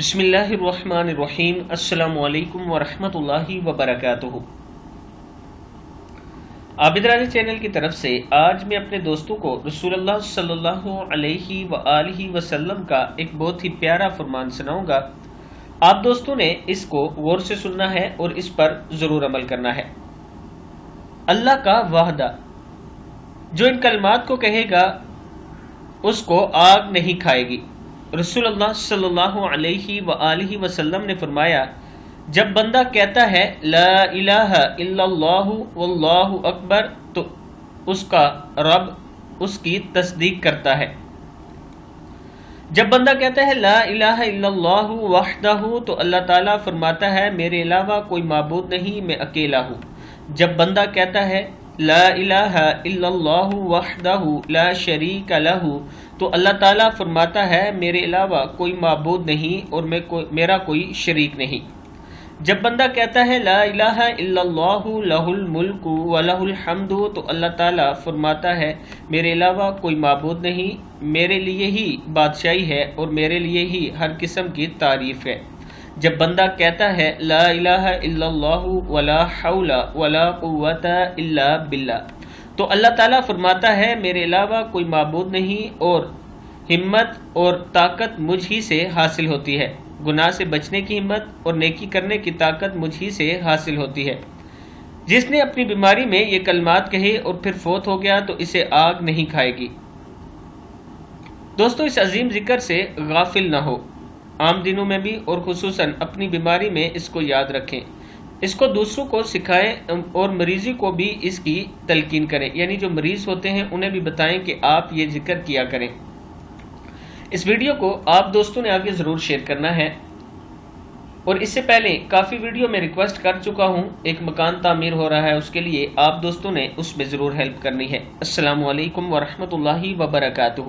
بسم اللہ الرحمن الرحیم۔ السلام علیکم ورحمۃ اللہ وبرکاتہ۔ عابد راضی چینل کی طرف سے آج میں اپنے دوستوں کو رسول اللہ صلی اللہ علیہ وآلہ وسلم کا ایک بہت ہی پیارا فرمان سناؤں گا۔ آپ دوستوں نے اس کو غور سے سننا ہے اور اس پر ضرور عمل کرنا ہے۔ اللہ کا وعدہ، جو ان کلمات کو کہے گا اس کو آگ نہیں کھائے گی۔ رسول اللہ صلی اللہ علیہ وآلہ وسلم نے فرمایا، جب بندہ کہتا ہے لا الہ الا اللہ واللہ اکبر تو اس کا رب اس کی تصدیق کرتا ہے۔ جب بندہ کہتا ہے لا الہ الا اللہ وحدہ تو اللہ تعالیٰ فرماتا ہے میرے علاوہ کوئی معبود نہیں، میں اکیلا ہوں۔ جب بندہ کہتا ہے لا الہ الا اللہ وحدہ لا شریک لہ تو اللہ تعالیٰ فرماتا ہے میرے علاوہ کوئی معبود نہیں اور میرا کوئی شریک نہیں۔ جب بندہ کہتا ہے لا الہ الا اللہ لہ الملک ولہ الحمد تو اللہ تعالیٰ فرماتا ہے میرے علاوہ کوئی معبود نہیں، میرے لیے ہی بادشاہی ہے اور میرے لیے ہی ہر قسم کی تعریف ہے۔ جب بندہ کہتا ہے لا الہ الا اللہ ولا حول ولا قوت الا باللہ تو اللہ تعالیٰ فرماتا ہے میرے علاوہ کوئی معبود نہیں اور ہمت اور طاقت مجھ ہی سے حاصل ہوتی ہے، گناہ سے بچنے کی ہمت اور نیکی کرنے کی طاقت مجھ ہی سے حاصل ہوتی ہے۔ جس نے اپنی بیماری میں یہ کلمات کہے اور پھر فوت ہو گیا تو اسے آگ نہیں کھائے گی۔ دوستو، اس عظیم ذکر سے غافل نہ ہو، عام دنوں میں بھی اور خصوصاً اپنی بیماری میں اس کو یاد رکھیں، اس کو دوسروں کو سکھائیں اور مریضی کو بھی اس کی تلقین کریں، یعنی جو مریض ہوتے ہیں انہیں بھی بتائیں کہ آپ یہ ذکر کیا کریں۔ اس ویڈیو کو آپ دوستوں نے آگے ضرور شیئر کرنا ہے، اور اس سے پہلے کافی ویڈیو میں ریکویسٹ کر چکا ہوں، ایک مکان تعمیر ہو رہا ہے، اس کے لیے آپ دوستوں نے اس میں ضرور ہیلپ کرنی ہے۔ السلام علیکم ورحمۃ اللہ وبرکاتہ۔